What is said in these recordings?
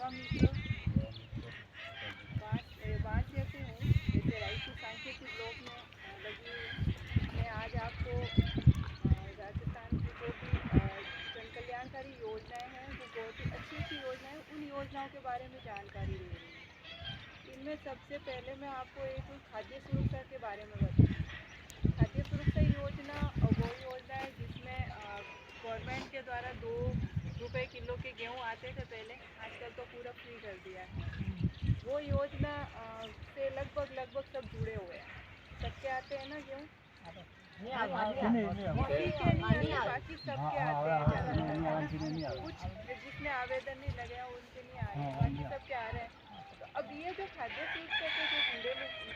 युवा मित्र वाणिज्य से हूँ, जैसे रायपुर सांख्यिकी ब्लॉक में लगी हुई हूँ। मैं आज आपको राजस्थान की जो भी जन कल्याणकारी योजनाएं हैं वो बहुत ही अच्छी अच्छी योजनाएं हैं, उन योजनाओं के बारे में जानकारी दे रही हूँ। इनमें सबसे पहले मैं आपको एक खाद्य सुरक्षा के बारे में बताऊँ। खाद्य सुरक्षा योजना वो योजना है जिसमें गवर्नमेंट के द्वारा 2 रुपये किलो के गेहूँ आते थे पहले, आजकल तो पूरा फ्री कर दिया है। वो योजना से लगभग सब जुड़े हुए हैं। सबके आते हैं ना गेहूँ? किसी के नहीं आते, बाकी सबके आते हैं ज़्यादातर। कुछ जिसने आवेदन नहीं लगाया उनके नहीं आ रहे, बाकी सबके आ रहे हैं। तो अब ये जो खाद्य सुरक्षा से जो जुड़े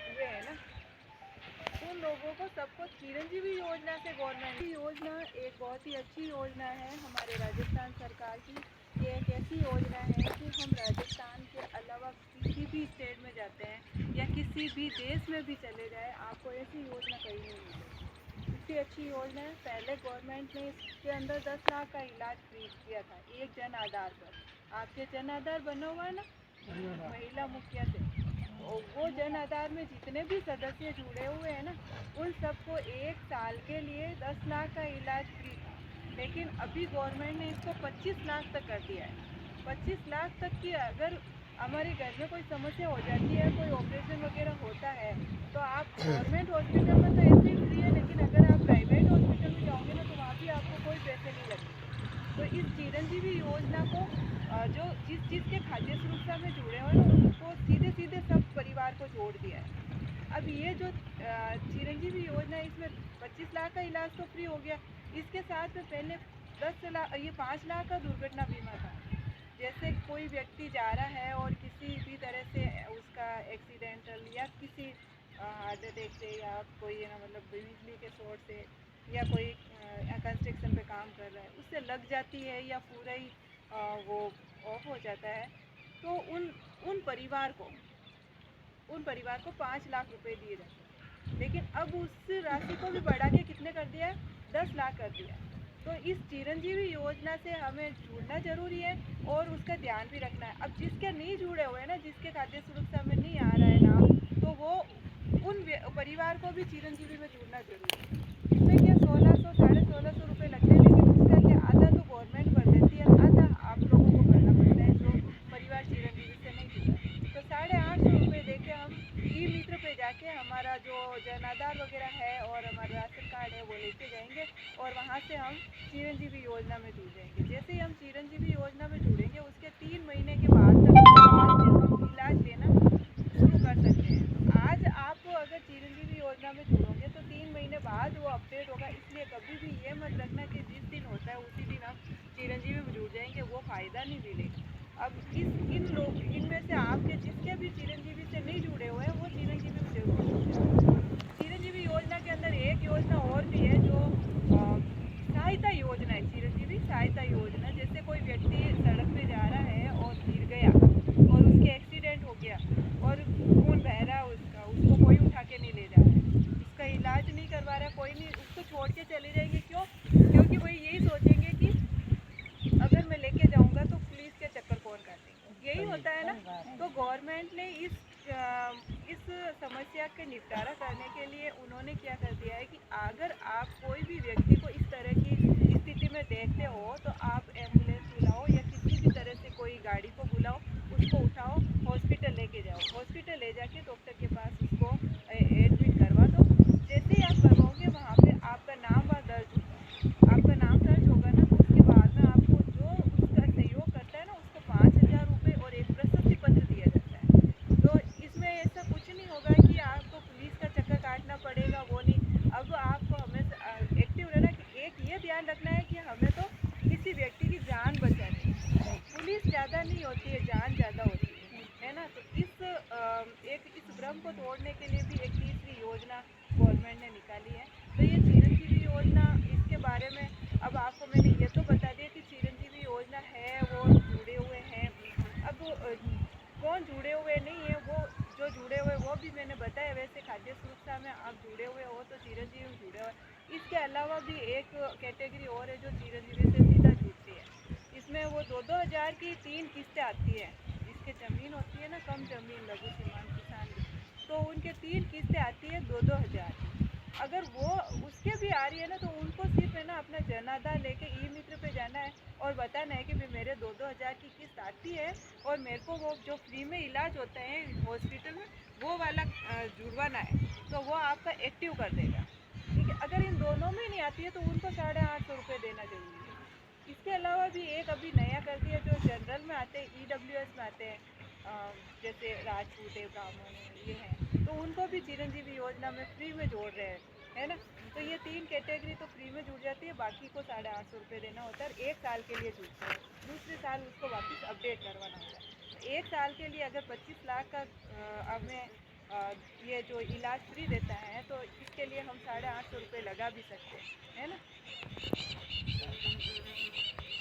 हुए हैं ना, उन लोगों को सबको चिरंजीवी योजना से गवर्नमेंट योजना एक बहुत ही अच्छी योजना है हमारे राजस्थान सरकार की। ये एक ऐसी योजना है कि हम राजस्थान के अलावा किसी भी स्टेट में जाते हैं या किसी भी देश में भी चले जाए, आपको ऐसी योजना कहीं नहीं मिलेगी। इतनी अच्छी योजना है। पहले गवर्नमेंट ने इसके अंदर 10 लाख का इलाज फ्री किया था, एक जन आधार पर। आपके जन आधार बना हुआ है ना महिला मुखिया से, वो जन आधार में जितने भी सदस्य जुड़े हुए हैं ना, उन सबको 1 साल के लिए 10 लाख का इलाज फ्री था। लेकिन अभी गवर्नमेंट ने इसको 25 लाख तक कर दिया है। 25 लाख तक की अगर हमारे घर में कोई समस्या हो जाती है, कोई ऑपरेशन वगैरह होता है, तो आप गवर्नमेंट हॉस्पिटल में तो ऐसे ही फ्री है, लेकिन अगर आप प्राइवेट हॉस्पिटल में जाओगे ना तो वहाँ भी आपको कोई पैसे नहीं लगेंगे। तो इस चिरंजीवी योजना को जो जिसके खाद्य सुरक्षा में जुड़े हुए हैं उनको सीधे सब परिवार को जोड़ दिया है। अब ये जो चिरंजीवी योजना है, इसमें 25 लाख का इलाज तो फ्री हो गया। इसके साथ में पहले 5 लाख का दुर्घटना बीमा था। जैसे कोई व्यक्ति जा रहा है और किसी भी तरह से उसका एक्सीडेंटल या किसी हार्ट अटैक से या कोई मतलब बिजली के शॉर्ट से या कोई कंस्ट्रक्शन पे काम कर रहा है उससे लग जाती है या पूरा ही वो ऑफ हो जाता है, तो उन परिवार को 5 लाख रुपए दिए जाते हैं। लेकिन अब उस राशि को भी बढ़ा के कितने कर दिया है? 10 लाख कर दिया है। तो इस चिरंजीवी योजना से हमें जुड़ना जरूरी है और उसका ध्यान भी रखना है। अब जिसके नहीं जुड़े हुए हैं ना, जिसके खाद्य सुरक्षा में नहीं आ रहा है नाम, तो वो उन परिवार को भी चिरंजीवी में जुड़ना जरूरी है। इसमें क्या 1600 1650 रुपये लगते हैं, लेकिन उसका क्या आधा तो गवर्नमेंट भर देती है, आधा आप लोगों को भरना पड़ता है जो परिवार चिरंजीवी से नहीं जुड़ा। तो 850 रुपये दे के हम ई मित्र पे जाके हमारा जो जन आधार वगैरह है और हमारा राशन कार्ड है वो लेके जाएंगे और वहाँ से हम चिरंजीवी योजना में जुड़ जाएंगे। जैसे ही हम चिरंजीवी योजना में जुड़ेंगे उसके 3 महीने के बाद तक हम इलाज लेना शुरू कर सकते हैं। तो आज आप अगर चिरंजीवी योजना में जुड़ोगे तो 3 महीने बाद वो अपडेट होगा। इसलिए कभी भी ये मत रखना कि जिस दिन होता है उसी दिन हम चिरंजीवी में जुड़ जाएंगे, वो फ़ायदा नहीं मिलेगा। अब इनमें से आपके जिसके भी चिरंजीवी से नहीं जुड़े हुए हैं वो चिरंजीवी में जरूर जुड़ जाए। चिरंजीवी योजना के अंदर एक योजना और भी है जो सहायता योजना है, चिरंजीवी सहायता योजना। जैसे कोई व्यक्ति सड़क पे जा रहा है और गिर गया और उसके एक्सीडेंट हो गया और खून बह रहा है उसको कोई उठा के नहीं ले जा रहा है, उसका इलाज नहीं करवा रहा है, कोई नहीं, उसको छोड़ के चले जाएंगे। क्यों? क्योंकि वही यही सोचेंगे कि अगर मैं लेके जाऊंगा तो पुलिस के चक्कर कौन काटेंगे, यही होता है ना। तो गवर्नमेंट ने इस समस्या के निपटारा करने के लिए उन्होंने क्या कर दिया है कि अगर आप कोई भी व्यक्ति को इस तरह की स्थिति में देखते हो तो आप एम्बुलेंस बुलाओ या किसी भी तरह से कोई गाड़ी को बुलाओ, उसको उठाओ, हॉस्पिटल लेके जाओ, हॉस्पिटल ले जाके डॉक्टर के पास उसको एडमिट करवा दो। जैसे ही आप करवाओगे वहाँ पे आपका नाम वहाँ दर्ज होगा। आपका नाम दर्ज होगा ना, तो उसके बाद में आपको जो उसका सहयोग करता है ना उसको 5,000 रुपये और एक प्रशस्ति पत्र दिया जाता है। तो इसमें ऐसा कुछ नहीं होगा कि आपको पुलिस का चक्कर काटना पड़ेगा, वो नहीं। अब आपको हमेशा एक्टिव रहना कि एक ये ध्यान रखना है कि हमें तो किसी व्यक्ति की जान बचानी है। पुलिस ज़्यादा नहीं होती है, जान ज़्यादा होती है ना। तो इस भ्रम को तोड़ने के लिए भी एक तीसरी योजना गवर्नमेंट ने निकाली है। तो ये चिरंजीवी योजना, इसके बारे में अब आपको मैंने ये तो बता दिया कि चिरंजीवी योजना है, वो जुड़े हुए हैं। अब कौन जुड़े हुए नहीं है, वो जो जुड़े हुए वो भी मैंने बताया। वैसे खाद्य सुरक्षा में आप जुड़े हुए हो तो चिरंजीवी में जुड़े हुए। इसके अलावा भी एक कैटेगरी और है जो चिरंजीवी से सीधा जुड़ती है। इसमें वो 2-2 हज़ार की 3 किस्तें आती है। जिसके ज़मीन होती है ना, कम ज़मीन, लघु सीमांत किसान की, तो उनके 3 किस्तें आती है 2-2 हज़ार। अगर वो उसके भी आ रही है ना, तो उनको सिर्फ है ना अपना जन आधार लेके ई मित्र पे जाना है और बताना है कि भाई मेरे 2-2 हज़ार की किस्त आती है और मेरे को वो जो फ्री में इलाज होता है हॉस्पिटल में वो वाला जुड़वाना है, तो वो आपका एक्टिव कर देगा। ठीक है, अगर इन दोनों में नहीं आती है तो उनको 850 रुपये देना जरूरी है। इसके अलावा भी एक अभी नया कर दिया, जो जनरल में आते हैं, EWS में आते हैं, जैसे राजपूत है, ब्राह्मण है, ये हैं, तो उनको भी चिरंजीवी योजना में फ्री में जोड़ रहे हैं, है ना। तो ये 3 कैटेगरी तो फ्री में जुड़ जाती है, बाकी को 850 रुपये देना होता है, 1 साल के लिए जुड़ते हैं, दूसरे साल उसको वापस अपडेट करवाना होता है। तो 1 साल के लिए अगर 25 लाख का हमें ये जो इलाज फ्री देता है, तो इसके लिए हम 850 रुपये लगा भी सकते हैं, है ना।